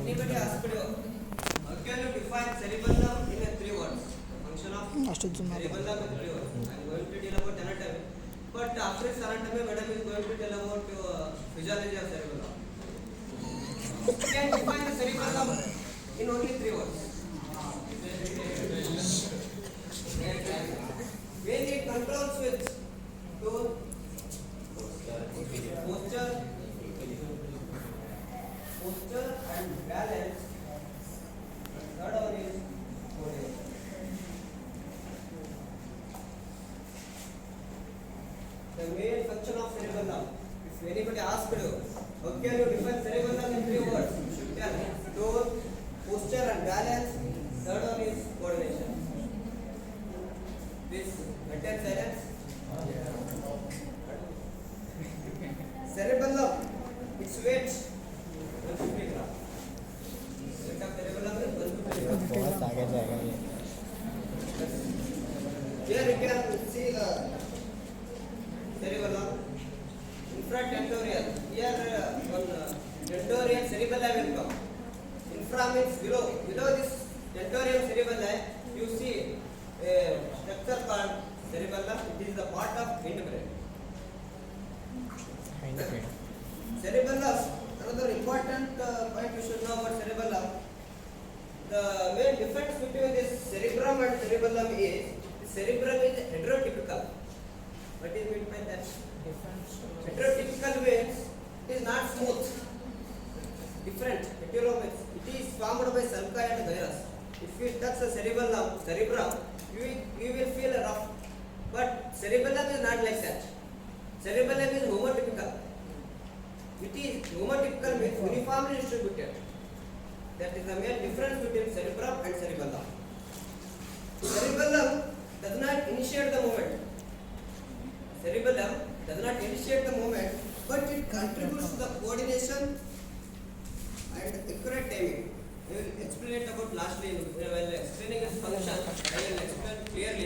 Anybody asked you, how can you define cerebellum in a three words? The function of cerebellum in three words. I am going to tell about anatomy, but after this anatomy, madam is going to tell about physiology of cerebellum. You can define the cerebellum in only three words. When it controls with tone, posture and balance. Third one is coordination. The main function of cerebellum. If anybody asks you, how can you define cerebellum in three words? You should tell tone, posture and balance. Third one is coordination. Please maintain silence. Cerebellum, its weight 150 grams. Weight of cerebellum is 150 grams. Here you can see the cerebellum. Infratentorial. Here one tentorial cerebellum will come. Infra means below. Below this tentorial cerebellum, you see a structure called cerebellum. It is the part of hindbrain. Cerebellum, another important point you should know about cerebellum. The main difference between this cerebrum and cerebellum is the cerebrum is heterotypical. What is meant by that? Heterotypical means it is not smooth. Different. Hetero means it is formed by sulci and gyrus. If you touch the cerebrum, you will feel rough. But cerebellum is not like that. Cerebellum is homotypical. It is homotypical means uniformly distributed. That is the main difference between cerebrum and cerebellum. Cerebellum does not initiate the movement. Cerebellum does not initiate the movement, but it contributes to the coordination and accurate timing. I will explain it about lastly while explaining its function. I will explain clearly.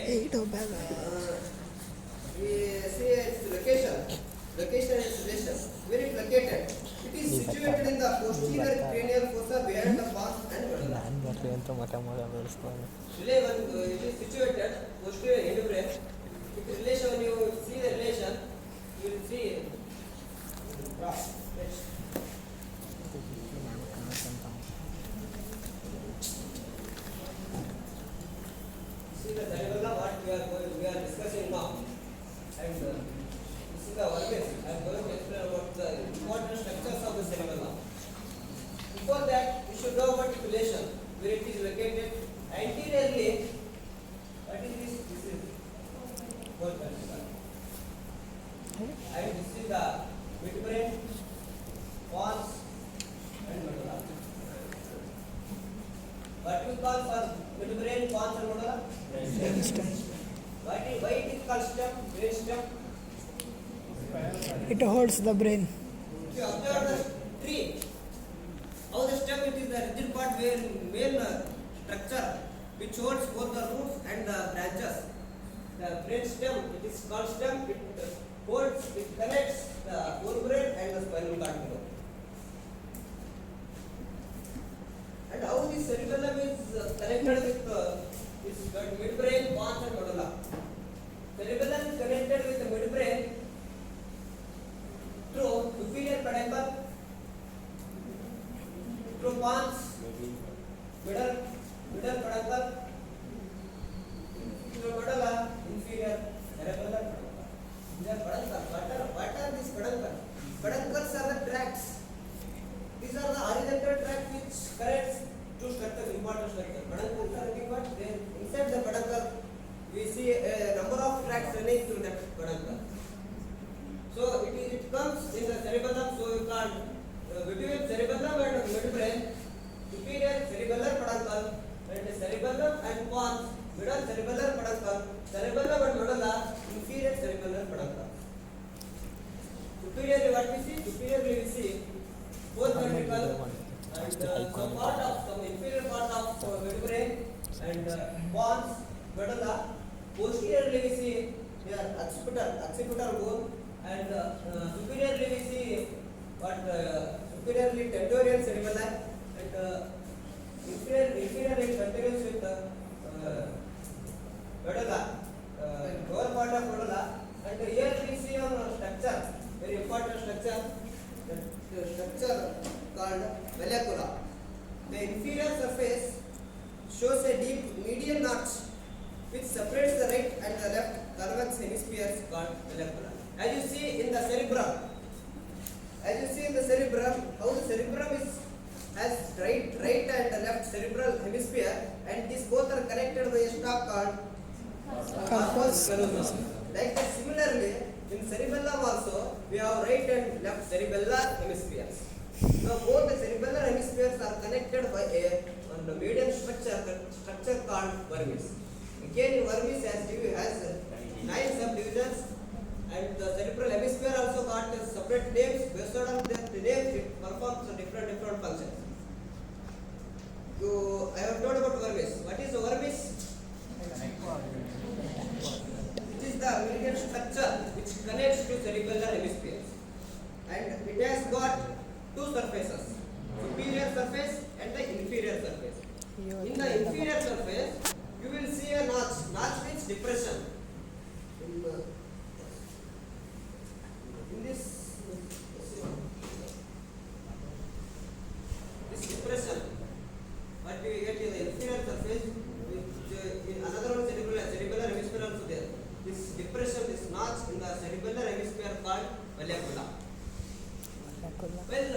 We see its location. Location is relation. Where it located? It is situated in the posterior cranial fossa behind the pons and medulla. It is situated posterior hindbrain. Its relation, when you see the relation, you will see cross. See the cerebellum what we are discussing now, and this is the organs. I am going to explain about the important structures of the cerebellum. Before that, you should know about relation, where it is located anteriorly. What is this? This is fourth vertebra, and this is the midbrain, pons, and medulla. What we call for midbrain, pons, and medulla? Why it is called stem? Brain stem. It holds the brain. If you observe the tree, how the stem, it is the rigid part where main structure which holds both the roots and the branches. The brain stem, it is called stem. It holds, it connects the forebrain and the spinal cord below. And how this cerebellum is connected with this midbrain, pons, and medulla. Cerebellum is connected with the midbrain through superior peduncle, through pons, middle peduncle, through medulla, inferior cerebellar peduncle. These are peduncle. What are these peduncle? Peduncles are the tracts. These are the horizontal tracts which connects two structures, important structures. Peduncles are nothing but there. Inside the peduncle, we see a number of tracts running through that peduncle. So it comes in the cerebellum. So you can't between cerebellum and midbrain, superior cerebellar peduncle, and cerebellum and pons, middle cerebellar peduncle, cerebellum and medulla, inferior cerebellar peduncle. Superiorly what we see? Superiorly we see both vertical and some part of some inferior part of midbrain and pons, medulla. Posteriorly we see here occipital bone, and superiorly we see what superiorly tentorial cerebellum, and inferior it continues with medulla, lower part of medulla, and here we see on structure, very important structure, the structure called vallecula. The inferior surface shows a deep median notch which separates the right and the left convex hemispheres called vallecula. As you see in the cerebrum, how the cerebrum has right and the left cerebral hemisphere, and these both are connected by a stalk called corpus callosum. Like that, similarly, in cerebellum also we have right and left cerebellar hemispheres. Now both the cerebellar hemispheres are connected by a median structure called vermis. Again, vermis has 9 subdivisions, and the cerebral hemisphere also got separate names. Based on the names, it performs different functions. I have told about vermis. What is the vermis? It is the median structure which connects to cerebellar hemispheres, and it has got 2 surfaces, superior surface and the inferior surface. In the inferior surface, you will see a notch. Notch means depression. In this depression, what we get in the inferior surface, in another one cerebellar hemisphere also there. This depression, this notch in the cerebellar hemisphere called vallecula. Well,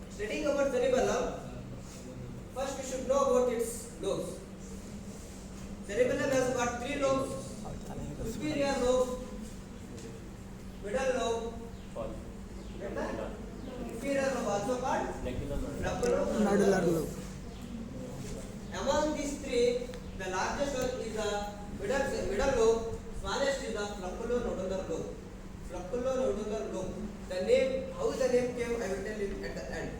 studying about cerebellum, first we should know about its lobes. Cerebellum has got 3 lobes: superior lobe, middle lobe, and the inferior lobe, also called flappulonodular lobe. Among these 3, the largest one is the middle lobe, smallest is the flappulonodular lobe. Flappulonodular lobe. The name, how the name came, I will tell you at the end.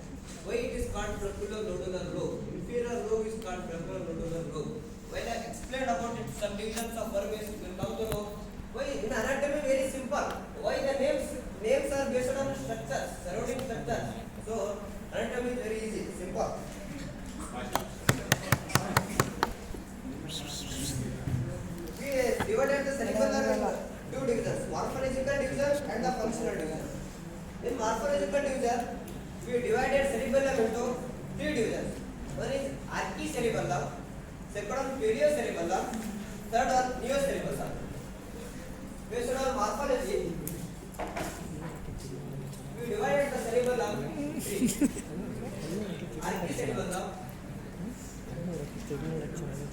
Why it is called flappulonodular lobe? Inferior lobe is called flappulonodular lobe. When I explained about it, some divisions of vermis, you will come to know. Why in anatomy very simple. Why the names are based on structures, surrounding structures. So anatomy is very easy, simple. We divided the cerebellum into 2 divisions: morphological division and the functional division. In morphological division, we divided cerebellum into 3 divisions. One is archicerebellum, second one periocerebellum, third one neocerebellum. Based on morphology, we divided the cerebellum into 3: archicerebellum,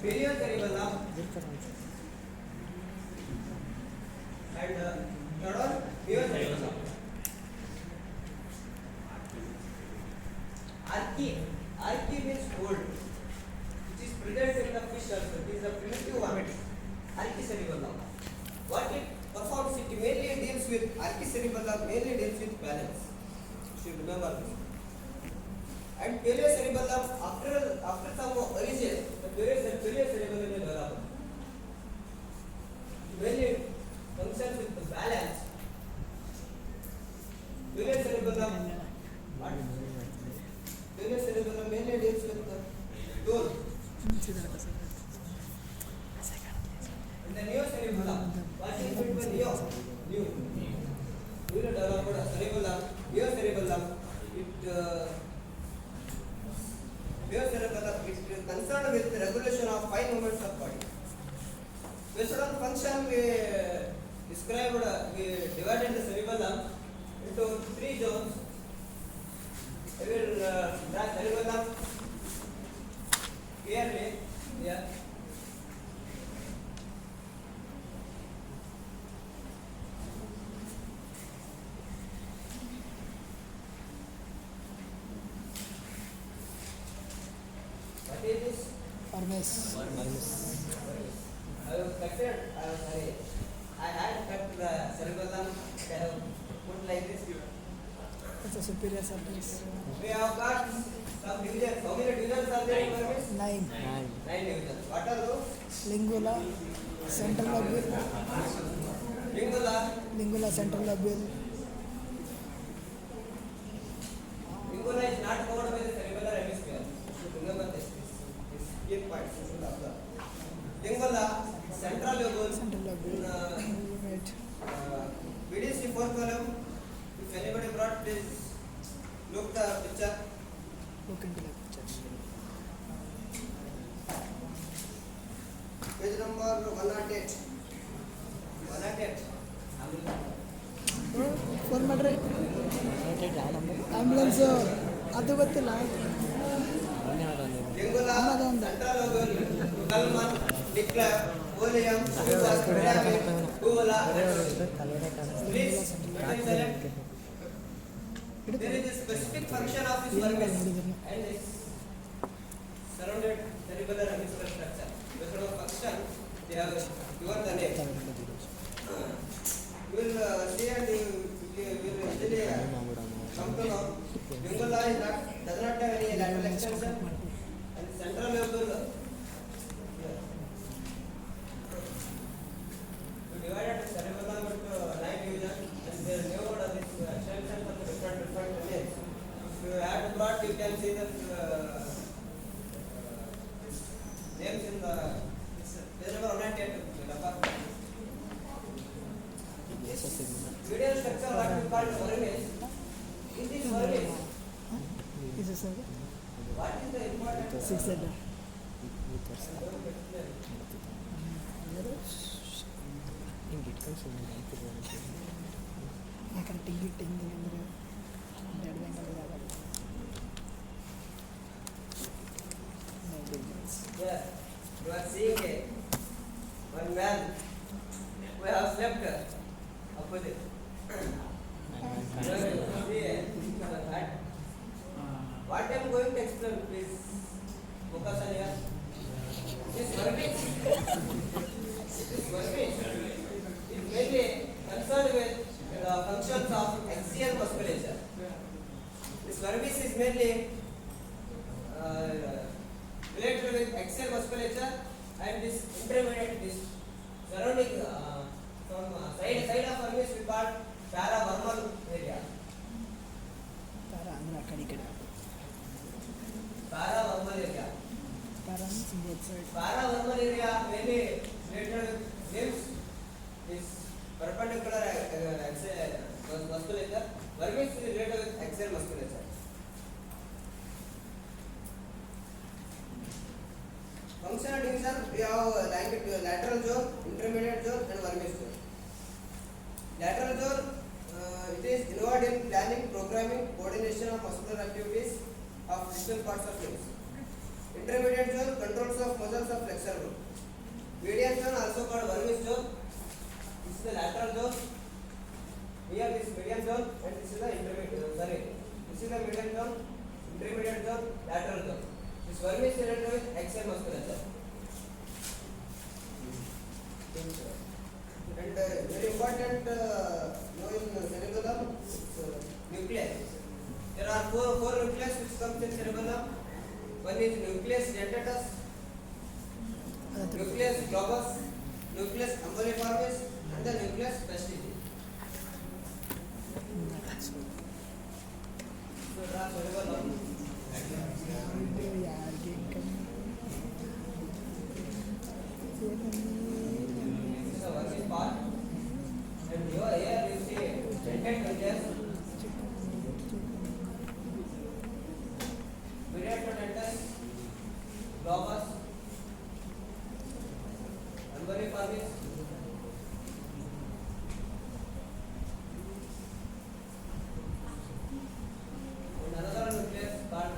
periocerebellum, and third one neocerebellum. Archi means old, which is present in the fish also. It is a primitive one. Archicerebellum. What it performs, it mainly deals with balance. You should remember this. And periocerebellum, after some origin, the periocerebellum is developed. Mainly functions with the balance. Periocerebellum mainly deals with the tone. And the neocerebellum, what is between neurodeveloped cerebellum, neocerebellum, neocerebellum is concerned with the regulation of fine movements of body. Based on function, we divided the cerebellum into 3 zones. I will draw cerebellum clearly here. What is this? Vermis. I had cut the cerebellum. I have put like this. It's a superior surface. We have got some divisions. How many divisions are there in vermis? 9. 9 divisions. What are those? Lingula, central lobule, Lingula central lobule, is not covered by the cerebellar hemisphere. Central lobule. Right. BDC fourth column. If anybody brought, please look the picture. Look into the picture. Page number 108. 108. Phone ಮಾಡ್ರಿ ambulance ಅದು ಗೊತ್ತಿಲ್ಲ Lingula, Amadonda. central lobule, Kalman, declare, William, Susan, Pyramid, Uvula. Please, select. There is a specific function of this vermis and is surrounded cerebellar hemispheric structure. Based on function, they have given the name. You will see and you will easily come to know. Lingula is not, does not have any lateral extension. And central lobule, we divided cerebellum into 9 divisions, and there are new this extensions of the different names. If you add brought, you can see the names in the page number 198. This medial structure, what we call vermis. In this vermis, ಇದು sir what is the important? 6 head ಯಾಕಂದ್ರೆ ಟಿಂಗ್ ಅಂದರೆ 2 ಗಂಟೆ ಆಗಲ್ಲ. Yeah, you are seeing one man who has slept opposite. What I am going to explain, please focus on here. This vermis is mainly concerned with the functions of axial musculature. This vermis is mainly related with axial musculature and this intermediate, this surrounding from side of vermis we call paravermal area. ಪಾರ ಅಂದರೆ ಆ ಕಡೆ ಈ ಕಡೆ Paravermal area. ಪಾರ means both side Paravermal area mainly related with limbs is perpendicular axial musculature. Vermis is related with axial musculature. Functional division, we have lateral zone, intermediate zone and vermis zone. Lateral zone, it is involved in planning, programming, coordination of muscular activities of distal parts of limbs. Intermediate zone controls of muscles of flexor group. Median zone also called vermis zone. This is the lateral zone. Here this median zone and this is the intermediate zone. This is the median zone, intermediate zone, lateral zone. This vermis is related with axial musculature. And very important know in cerebellum nucleus. There are four nucleus which comes in cerebellum. One is nucleus dentatus, nucleus globus, nucleus ambulariformis, and the nucleus fastigiae. So draw cerebellum. ಯಾರಿಗೆ ಕಮ್ಮಿ This is the vermis part. And here you see dentate nucleus. Periodontal, globus, ambulariformis, and another nucleus called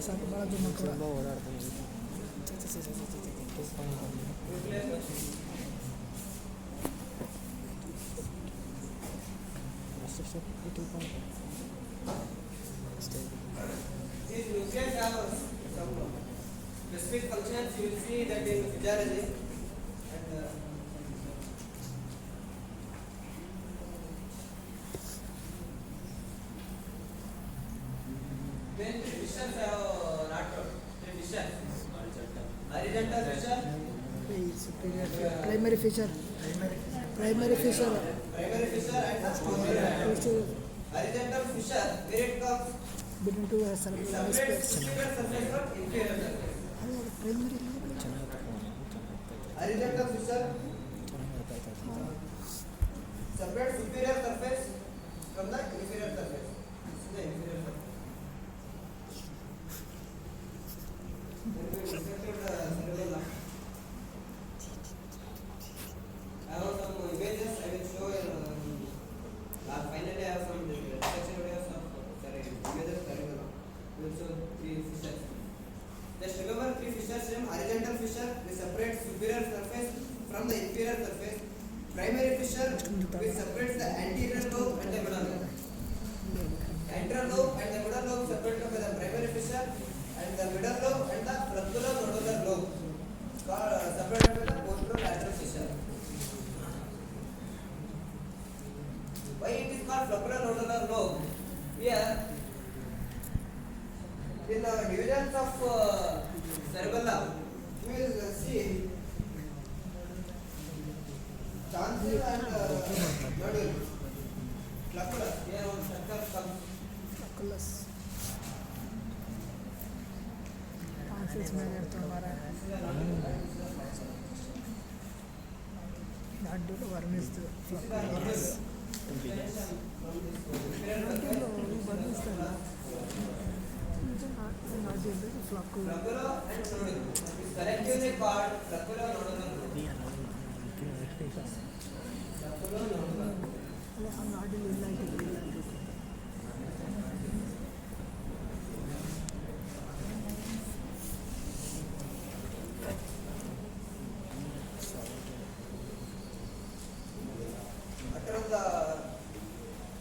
ಸಾಕು ಭಾಳ ಜನ ಕೂಡ nucleus These nucleus have some specific functions. You will see that in physiology. And then fissures have not fissures. Horizontal fissure, superior primary fissure primary fissure primary fissure, and horizontal fissure. Where it comes? Between two It cerebral separates hemispheres. superior surface from inferior surface. ಅದು primary Horizontal fissure separates superior surface from the inferior surface. This is the inferior surface. Then we dissected cerebellum. I have some images I will show you. Finally, I have some dissection videos of images cerebellum. We will show three fissures. Just remember three fissures. Horizontal fissure, we separate superior surface from the inferior surface. Primary fissure, which separates the anterior lobe and the middle lobe. Anterior lobe and the middle lobe separated by the primary fissure, and the middle lobe and the flexuronodular lobe separated by the posterolateral fissure. Why it is called flexuronodular lobe? Here, in the divisions of cerebellum, you will see tonsil and nodule. Flocculus. Here one structure comes. Flocculus tonsils ಮೇಲೆ ಇರ್ತವೆ ಮರ nodule ವರ್ಮಿಸ್ದು flocculus nodule ವರ್ಮಿಸ್ತಲ್ಲ nodule flocculo Flocculo and nodule. Is collectively called flocculonodular lobe. Flocculonodular. ಅಲ್ಲ ಆ nodule ಇಲ್ಲ ಇಲ್ಲ What are the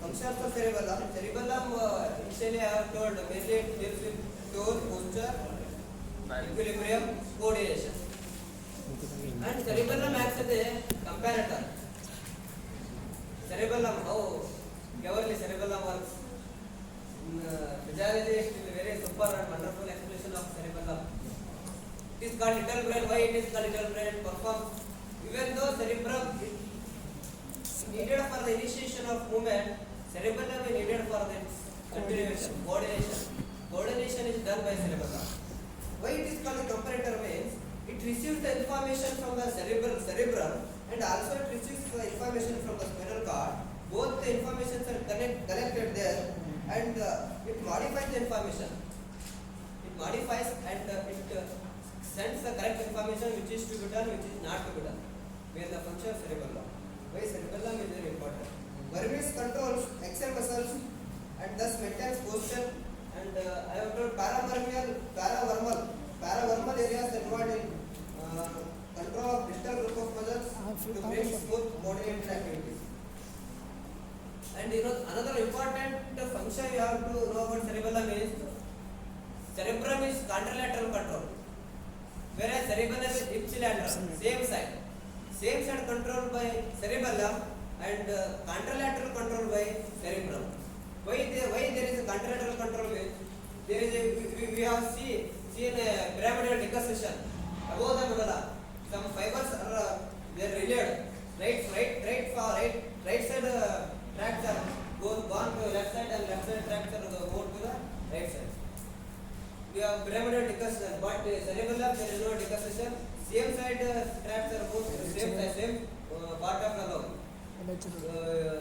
functions of cerebellum? Cerebellum initially I have told mainly it deals with tone, posture, equilibrium, coordination. And cerebellum acts as a comparator. Cerebellum, how purely cerebellum works. Physiologist is a very super and wonderful explanation of cerebellum. It is called little brain. Why it is called little brain? It performs, even though cerebrum is needed for the initiation of movement, cerebellum is needed for the continuation, coordination. Coordination is done by cerebellum. Why it is called a comparator means it receives the information from the cerebrum and also it receives the information from the spinal cord. Both the informations are connected there and it modifies the information. It modifies and it sends the correct information which is to be done, which is not to be done. Where the function of cerebellum. Why cerebellum is very important. Vermis controls axon muscles and thus maintains posture. And I have told paravermal areas involved in control of distal group of muscles to bring smooth modulated activities. And you know another important function you have to know about cerebellum is cerebrum is contralateral control, whereas cerebellum is ipsilateral, same side controlled by cerebellum and contralateral control by cerebrum. Why there is a contralateral control? There is we have seen a pyramidal decussation above the medulla. Some fibers are they are relayed. Right side tracts are gone to left side and left side tracts are go to the right side. We have pyramidal decussation, but cerebellum there is no decussation. Same side tracts are both same part of the lung.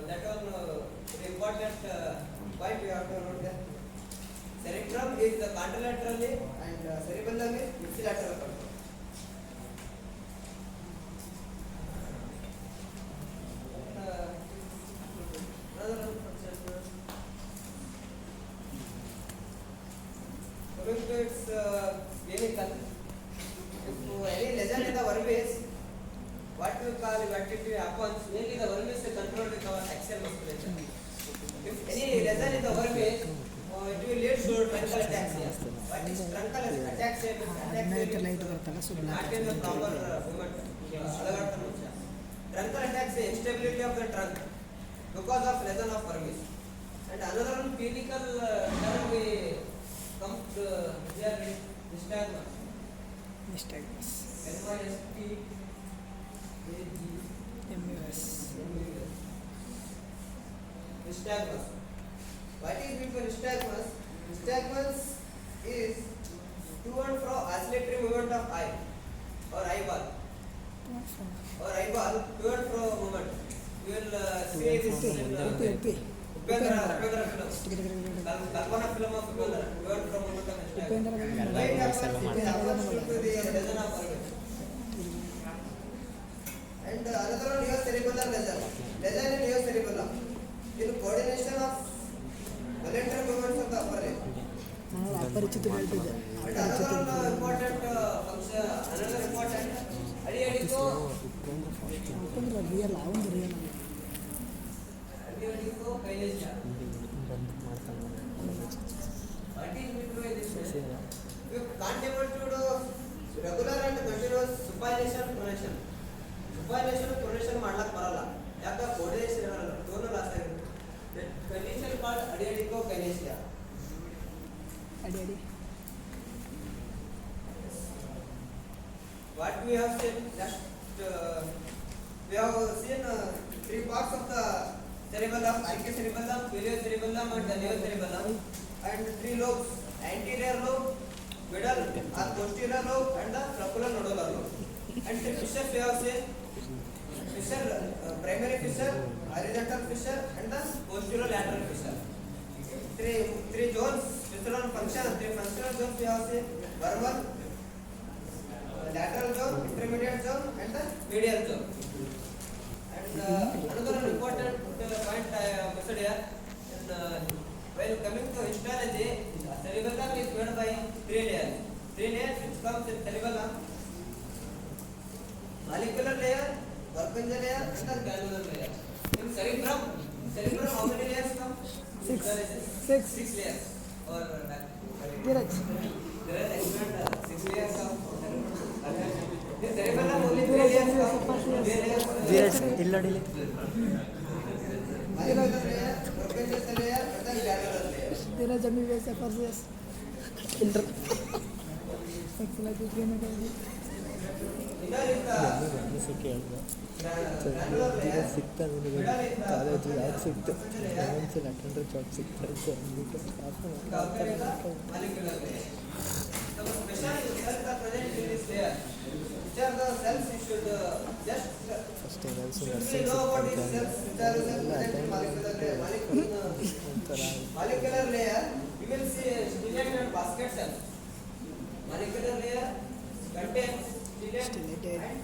That one important point we have to note that cerebrum is the contralaterally and cerebellum is ipsilateral control. Another function. Coming to its clinical, if any lesion in the vermis, what we call activity happens, mainly the vermis is controlled with our axial musculature. If any lesion in the vermis, it will lead to truncal ataxia. What is truncal ataxia? Ataxia means not in the proper movement. Truncal ataxia, instability of the trunk because of lesion of vermis. And another one clinical term we come to here is nystagmus. Nystagmus. NYSTAGMUS. Nystagmus. What is meant by nystagmus? Nystagmus is to and fro oscillatory movement of eye or eyeball to and fro movement. You will see this in Upendra film. Kalpana film of Upendra. To and fro movement of nystagmus. Why it happens? It happens due to the lesion of organ. And another one neocerebellar lesion. Lesion in neocerebellum. In coordination of voluntary movements of the upper leg. ನಾವು ಅಪರಿಚಿತರು ಹೇಳ್ತಿದ್ದೆ And another important function, another important adiadico ಯಾಕಂದ್ರೆ real ಒಂದು real kinesia. What is meant by this? You can't able to do regular and continuous supination pronation. Supination pronation ಮಾಡ್ಲಕ್ ಬರಲ್ಲ. ಯಾಕ coordination ಇರಲ್ಲ, tone loss ಆಗಿರುತ್ತೆ. That condition called adiadico kinesia. ಅಡಿ ಅಡಿ What we have seen just we have seen three parts of the cerebellum, anterocerebellum, iliocerebellum and the neocerebellum, and three lobes: anterior lobe, middle or posterior lobe, and the flocculonodular lobe. And three fissures we have seen: fissure, primary fissure, horizontal fissure, and the posterolateral fissure. Three zones, fissural function, three functional zones we have seen: verbal, lateral zone, intermediate zone, and the medial zone. And another important point I have mentioned here, while coming to histology, cerebellum is made by three layers. Three layers which comes in cerebellum: molecular layer, Purkinje layer, and the granular layer. In cerebrum, how many layers come? Six. Six layers. Or Dheeraj there are six layers of in cerebellum only three layers come. Dheeraj ಇಲ್ಲಡಿಲಿ Molecular layer, Purkinje layer, and the granular layer. Dheeraj M B B S F R C S ಇಲ್ರಿ excellent treatment Middle is the granular layer. ಸಿಗ್ತಾನೆ Middle is the college ಯಾಕೆ ಸಿಕ್ತು Purkinje layer. ಒಂದ್ಸಲ attender job ಸಿಗ್ತಾರೆ sir ಅಂದ್ಬಿಟ್ಟು The upper is the molecular layer. The special cells are present in this layer. Which are the cells you should just first ಏನಾದ್ರು should we know about these cells? Which are the cells present in molecular layer? ಒಂಥರ Molecular layer, you will see stimulated and basket cells. Molecular layer contains stimulated and